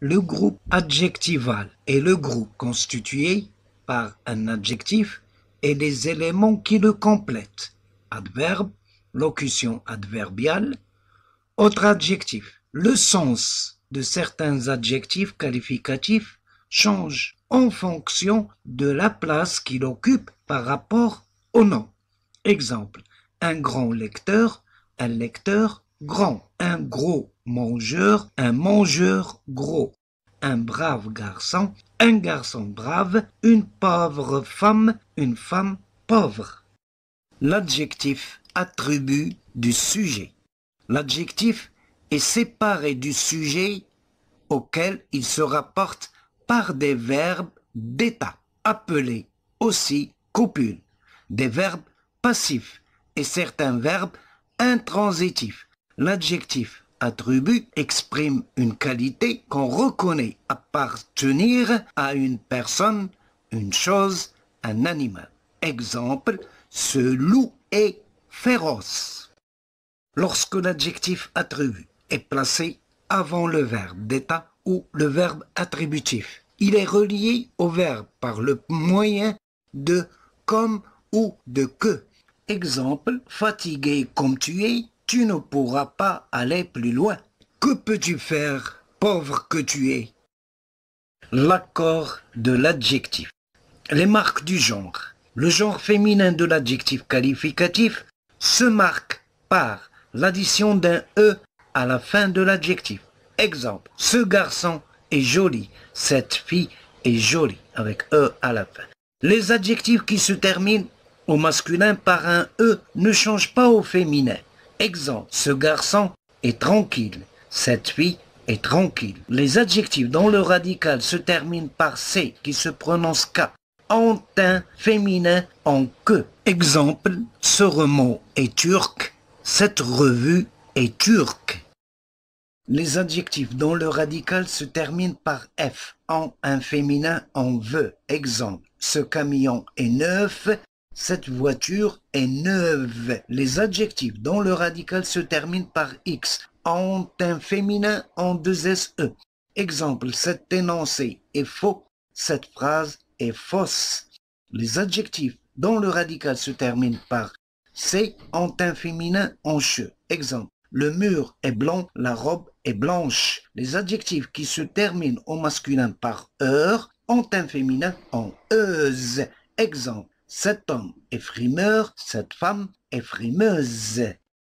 Le groupe adjectival est le groupe constitué par un adjectif et les éléments qui le complètent. Adverbe, locution adverbiale, autre adjectif. Le sens de certains adjectifs qualificatifs change en fonction de la place qu'il occupe par rapport au nom. Exemple, un grand lecteur, un lecteur grand, un gros mangeur, un mangeur gros, un brave garçon, un garçon brave, une pauvre femme, une femme pauvre. L'adjectif attribut du sujet. L'adjectif est séparé du sujet auquel il se rapporte par des verbes d'état, appelés aussi copules, des verbes passifs et certains verbes intransitifs. L'adjectif attribut exprime une qualité qu'on reconnaît appartenir à une personne, une chose, un animal. Exemple, ce loup est féroce. Lorsque l'adjectif attribut est placé avant le verbe d'état ou le verbe attributif, il est relié au verbe par le moyen de comme ou de que. Exemple, fatigué comme tu ne pourras pas aller plus loin. Que peux-tu faire, pauvre que tu es? L'accord de l'adjectif. Les marques du genre. Le genre féminin de l'adjectif qualificatif se marque par l'addition d'un E à la fin de l'adjectif. Exemple, ce garçon est joli, cette fille est jolie, avec E à la fin. Les adjectifs qui se terminent au masculin par un E ne changent pas au féminin. Exemple, ce garçon est tranquille, cette fille est tranquille. Les adjectifs dont le radical se termine par C qui se prononce K ont un féminin en que. Exemple, ce roman est turc, cette revue est turque. Les adjectifs dont le radical se termine par F ont un féminin en ve. Exemple, ce camion est neuf, cette voiture est neuve. Les adjectifs dont le radical se termine par X ont un féminin en deux SE. Exemple, cet énoncé est faux, cette phrase est fausse. Les adjectifs dont le radical se termine par C ont un féminin en che. Exemple, le mur est blanc, la robe est blanche. Les adjectifs qui se terminent au masculin par heure ont un féminin en euse. Exemple, cet homme est frimeur, cette femme est frimeuse.